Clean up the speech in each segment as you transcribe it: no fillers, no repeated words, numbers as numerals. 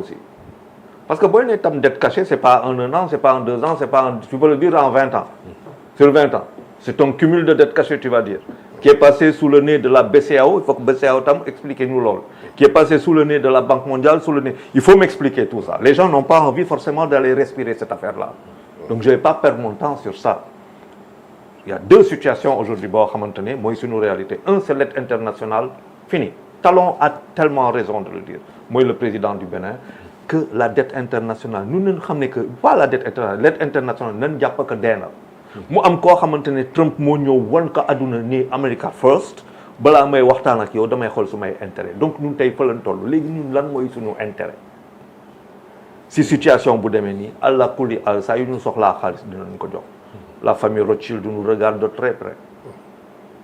aussi. Parce que boo nee tam dette cachée, c'est pas en 1 an, c'est pas en 2 ans, c'est pas en, tu peux le dire en 20 ans. Sur 20 ans. C'est ton cumul de dette cachée, tu vas dire. Qui est passé sous le nez de la BCEAO, il faut que BCEAO tam explique-nous l'ol. Qui est passé sous le nez de la Banque mondiale, sous le nez. Il faut m'expliquer tout ça. Les gens n'ont pas envie forcément d'aller respirer cette affaire-là. Donc je ne vais pas perdre mon temps sur ça. Il y a 2 situations aujourd'hui, moi, c'est une réalité. Un, c'est l'aide internationale, fini. Talon a tellement raison de le dire. Moi, le président du Bénin, que la dette internationale, nous ne savons que, pas la dette internationale, l'aide internationale, nous ne savons pas que d'elle. Moi, je sais que Trump mo ñëw won ko aduna ni America first bala may waxtaan ak yow damay xol sumay intérêt donc ñun tay fa lañ tollu légui ñun lan moy suñu intérêt si situation bu démé ni Allah kulli al sa yu ñu soxla xaliss dinañ ko jox la famille Rothschild nous regarde de très près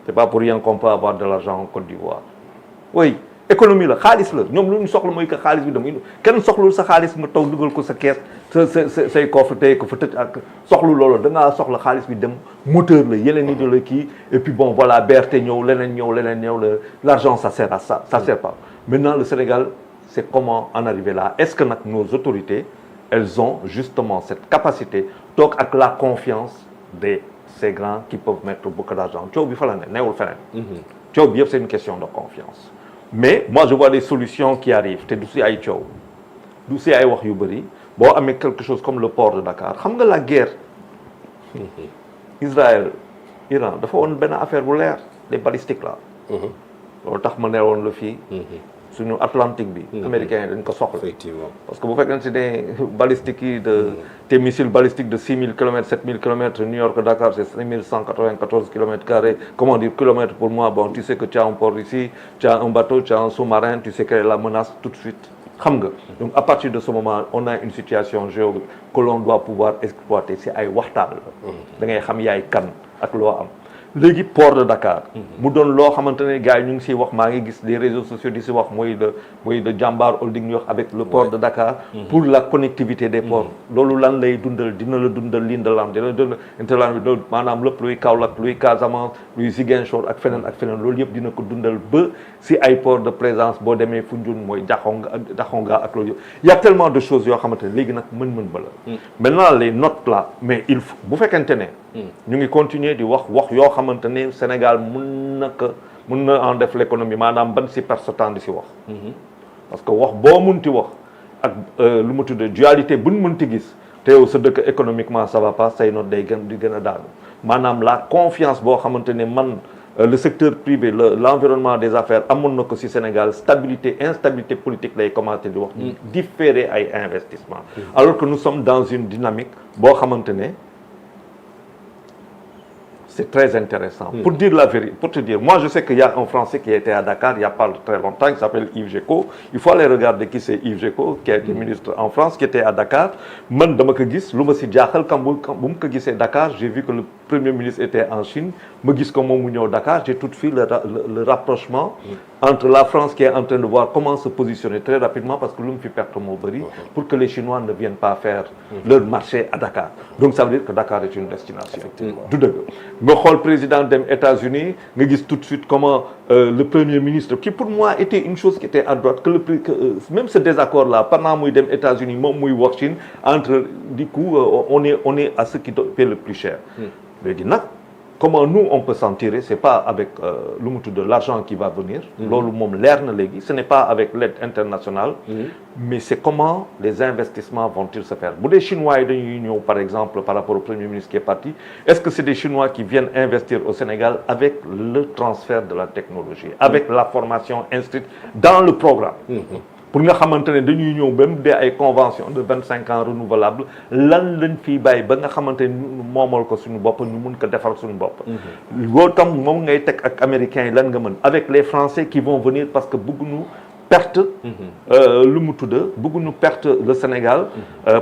c'est pas pour rien qu'on peut avoir de l'argent en Côte d'Ivoire oui économie la xaliss la ñom lu ñu soxla moy que xaliss bi dem kenn soxlul sa xaliss mu taw duggal ko sa caisse say coffre tey ko fa tëj ak soxlu loolu da ngaa soxla xaalis bi dem moteur la yeneen ni de la kii et puis bon voilà BRT ñëw leneen ñëw l'argent ça sert à ça sert pas maintenant le Sénégal c'est comment en arriver là est-ce que nag nos autorités elles ont justement cette capacité toog ak la confiance de ces grands qui peuvent mettre beaucoup d'argent coow bi fa la ne newul feneen coow bi yëpp c'est une question de confiance mais moi je vois des solutions qui arrivent te du si ay coow du si ay wax yu bëri boo amee quelque chose comme le port de Dakar xam nga la guerre Israël Iran dafa woon benn affaire bu leer les balistiques là loolu tax ma ne woon la fii suñu Atlantique bi américains yi dañ ko soxla effectivement parce que bu fekkee ne des balistiques yi de tes missiles balistiques de 6000 km 7000 km New York Dakar c'est 5194 km², comment dire kilomètres pour moi bon tu sais que tu as un port ici tu as un bateau tu as un sous-marin tu sais quelle est la menace tout de suite xam nga donc à partir de ce moment on a une situation géographique que l'on doit pouvoir exploiter c'est ay waxtaan la da ngay xam yaay kan ak loo am léegi port de Dakar mu doon loo xamante ne gars yi ñu ngi siy wax maa ngi gis les réseaux sociaux di si wax mooy de Jambar Holding ñu wax avec le port de Dakar pour la connectivité des ports loolu lan lay dundal dina la dundal Lindeland dina la dundal interland bi maanaam lépp luy Kaolack luy Casamance luy Ziguinchor ak feneen loolu yëpp dina ko dundal ba si ay port de présence boo demee Foundiougne mooy Daxonga ak loolu yëpp il y a tellement de choses yoo xamante ne léegi nag mën ba la maintenant les notes là mais il faut bu fekkente ne ñu ngi continuer di wax yoo xamante ne Sénégal mën na en def l'économie maanaam ban si perte temps di si wax parce que wax boo munti wax ak lu mu tudd dualité buñ munti gis te yow sa dëkk économiquement ça va pas say note day di gën a daanu maanaam la confiance boo xamante ne man le secteur privé l'environnement des affaires amoon na ko ci Sénégal instabilité politique lay commencé di wax différer ay investissement alors que nous sommes dans une dynamique boo xamante ne c'est très intéressant. Pour dire la vérité, pour te dire, moi je sais qu'il y a un Français qui était à Dakar il n'y a pas très longtemps, qui s'appelle Yves Géco. Il faut aller regarder qui c'est Yves Géco, qui a été ministre en France, qui était à Dakar. Man dama ko gis lu ma si jaaxal quand bu ma ko gisee Dakar, j'ai vu que le Premier ministre était en Chine. Ma gis ko moom mu ñëw Dakar, j'ai tout de suite le rapprochement entre la France qui est en train de voir comment se positionner très rapidement parce que lu mu fi perte moo bëri pour que les Chinois ne viennent pas faire leur marché à Dakar. Donc ça veut dire que Dakar est une destination. Du dëgg. nga xool président dem États-Unis nga gis tout de suite comment le Premier ministre qui pour moi était une chose qui était à droite que même ce désaccord là pendant muy dem États-Unis moom muy wax Chine entre du coup on est à ce qui paie le plus cher léegi nag comment nous on peut s'en tirer c'est pas avec lu mu tudd l'argent qui va venir loolu moom leer na léegi ce n'est pas avec l'aide internationale mais c'est comment les investissements vont-ils se faire bu dee Chinois yi dañuy ñëw par exemple par rapport au Premier ministre qui est parti est-ce que c'est des Chinois qui viennent investir au Sénégal avec le transfert de la technologie avec la formation inscrite dans le programme pour nga xamante ne dañuy ñëw même des ay convention de 25 ans renouvelable lan lañ fiy bàyyi ba nga xamante ne moomal ko suñu bopp ñu mun ko defar suñu bopp loolu tam moom ngay teg ak américains yi lan nga mën avec les Français qui vont venir parce que bëgguñu perte lu mu tudd bëgguñu perte le Sénégal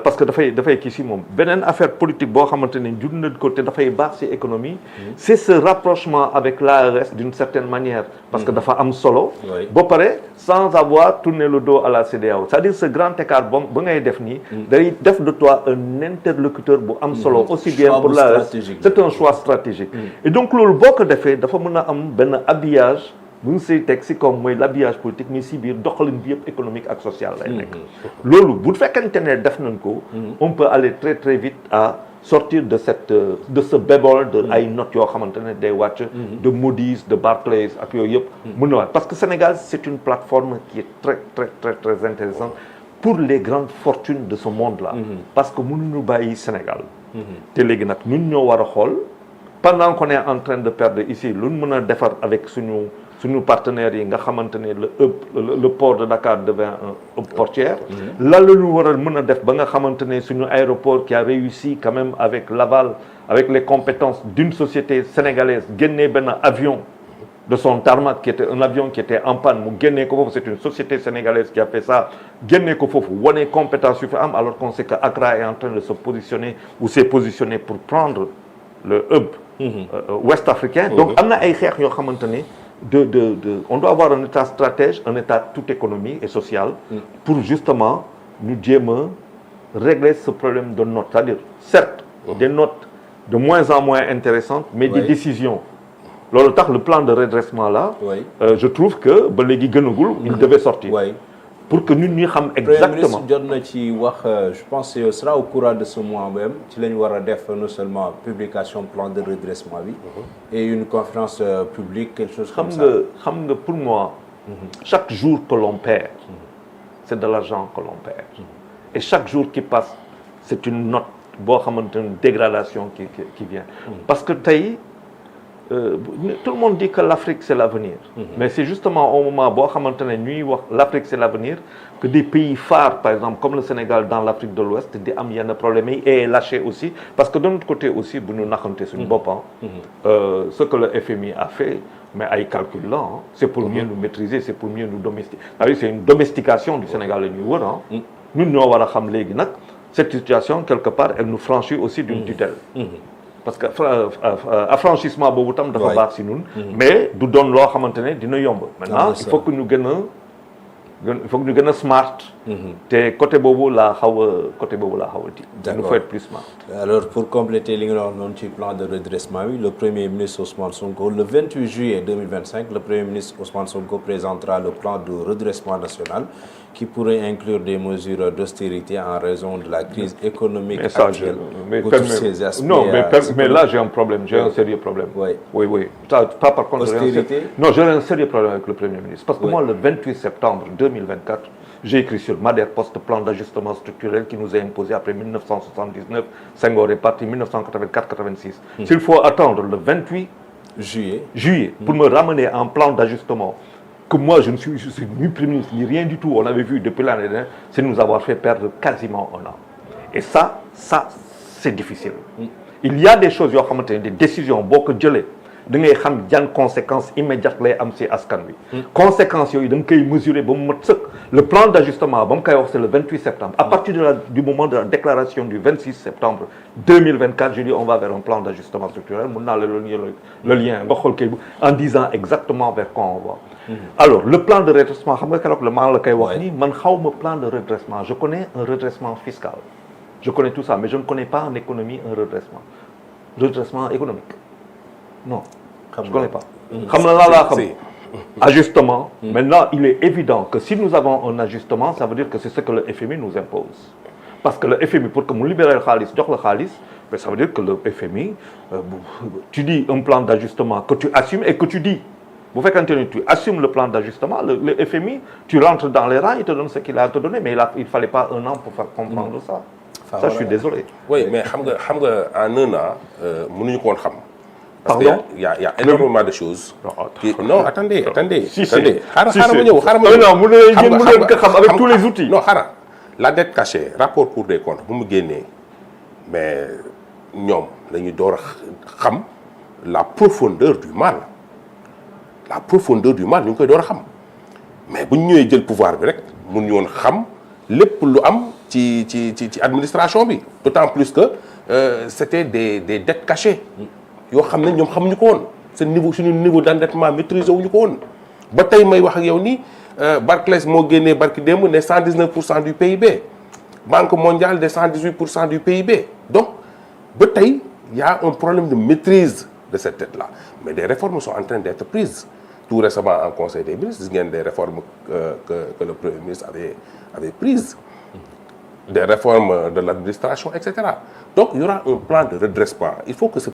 parce que dafay kii si moom beneen affaire politique boo xamante ne jur na ko te dafay baax si économie c'est ce rapprochement avec l'ARS d'une certaine manière parce que dafa am solo ba pare sans avoir tourné le dos à la CEDEAO c'est-à-dire ce grand écart ba ngay def nii day def de toi un interlocuteur bu am solo aussi bien pour l'ARS c'est un choix stratégique et donc loolu boo ko defee dafa mën a am benn habillage bu ñu siy teg si comme mooy l'habillage politique mais si biir doxalin bi yëpp économique ak social lay nekk. loolu bu fekkente ne def nañ ko. on peut aller très très vite à sortir de ce bébol de ay notes yoo xamante ne day wàcc. de Moody's de Barclays ak yooyu yëpp. mën na wàcc parce que Sénégal c'est une plateforme qui est très très très très intéressante pour les grandes fortunes de ce monde-là. parce que mënuñu bàyyi Sénégal. te léegi nag ñun ñoo war a xool pendant qu'on est en train de perdre ici lu ñu mën a defar avec suñu partenaires yi nga xamante ne le port de Dakar devient un hub portuaire. lan la ñu war a mën a def ba nga xamante ne suñu aéroport qui a réussi quand même avec l'aval avec les compétences d'une société sénégalaise génnee benn avion de son tarmac qui était un avion qui était en panne mu génnee ko foofu c'est une société sénégalaise qui a fait ça génnee ko foofu wane compétence yu fi am alors qu'on sait que Accra est en train de se positionner ou s'est positionné pour prendre le hub ouest africain. Donc am na ay xeex yoo xamante ne on doit avoir un état stratège, un état tout économique et social pour justement nous jéem a régler ce problème de notes, c'est-à-dire certes des notes de moins en moins intéressantes mais des décisions. loolu tax le plan de redressement là je trouve que ba léegi gënagul il devait sortir pour que ñun ñuy xam exactement. Premier ministre jot na ci wax je pense que ce sera au courant de ce mois même ci la ñu war a def non seulement publication plan de redressement bi et une conférence publique quelque chose comme ça. xam nga pour moi chaque jour que l'on perd c'est de l'argent que l'on perd et chaque jour qui passe c'est une note boo xamante une dégradation qui vient parce que tey tout le monde dit que l'Afrique c'est l'avenir mais c'est justement au moment boo xamante ne ñuy wax l'Afrique c'est l'avenir que des pays phares par exemple comme le Sénégal dans l'Afrique de l'Ouest di am yenn problème yi et lâché aussi parce que de notre côté aussi bu ñu naxante suñu boppam ce que le FMI a fait mais ay calcul là c'est pour mieux nous maîtriser c'est pour mieux nous domestiquer c'est une domestication du Sénégal la ñuy wër ñun ñoo war a xam léegi nag cette situation quelque part elle nous franchit aussi d'une tutelle parce que affranchissement boobu tam dafa baax si ñun mais du doon loo xamante ne dina yomb maintenant il faut que ñu gën a smart te côté boobu laa xaw a ti il faut être plus smart. Alors pour compléter li nga wax noonu ci plan de redressement bi le premier ministre Ousmane Sonko le 28 juillet 2025 le premier ministre Ousmane Sonko présentera le plan de redressement national qui pourrait inclure des mesures d'austérité en raison de la crise économique actuelle. Outre ces aspects. Non, mais là j'ai un problème, j'ai un sérieux problème. Oui. Ça, pas par contre. J'ai un sérieux problème avec le Premier ministre. Parce que moi, le 28 septembre 2024, j'ai écrit sur Madère Post plan d'ajustement structurel qui nous est imposé après 1979, Senghor est parti 1984-86. S'il faut attendre le 28 juillet pour me ramener en plan d'ajustement, que moi je suis ni Premier ministre ni rien du tout, on avait vu depuis l'année dernière, c'est nous avoir fait perdre quasiment un an. Et ça c'est difficile. Il y a des choses yoo xamante ne des décisions boo ko jëlee da ngay xam yan conséquences immédiates lay am ci askan wi. Conséquences yooyu da nga koy mesurer ba mu mat sëkk. Le plan d'ajustement ba mu koy wax c'est le 28 septembre. À partir du moment de la déclaration du 26 septembre 2024, je dis on va vers un plan d'ajustement structurel. Mun naa la le lien nga xool kay en disant exactement vers quoi on va. Alors le plan de redressement xam nga keroog le maa la koy wax ni man xawma plan de redressement je connais un redressement fiscal je connais tout ça mais je ne connais pas en économie un redressement économique non je connais pas xam na laa xam ajustement maintenant il est évident que si nous avons un ajustement ça veut dire que c'est ce que le FMI nous impose parce que le FMI pour que mu libérer xaalis jox la xaalis mais ça veut dire que le FMI tu dis un plan d'ajustement que tu assumes et que tu dis bu fekkente ni tu assumes le plan d'ajustement le FMI tu rentres dans les rangs il te donne ce qu'il a à te donner mais il fallait pas un an pour faire comprendre ça je suis désolé. Oui mais xam nga en un an mënuñu ko woon xam. parce que Pardon? il y a énormément de choses. Non attendez. Si xaaral ma ñëw. Non mu leen ko xam avec tous les outils. Non xaaral la dette cachée rapport Cour des comptes bu mu génnee mais ñoom dañuy door a xam la profondeur du mal. La profondeur du mal ñu ngi koy door a xam mais bu ñu ñëwee jël pouvoir bi rek mun ñu woon xam lépp lu am ci administration bi d'autant plus que c'était des dettes cachées yoo xam ne ñoom xamuñu ko woon suñu niveau d'endettement maîtrisé wuñu ko woon ba tey may wax ak yow ni Barclays moo génnee barki démb ne 119% du PIB Banque mondiale de 118% du PIB donc ba tey y a un problème de maîtrise de cette dette là mais des réformes sont en train d'être prises tout récemment en Conseil des ministres, il y a des réformes que le Premier ministre avait prises, des réformes de l'administration, etc. Donc il y aura un plan de redressement. Il faut que ce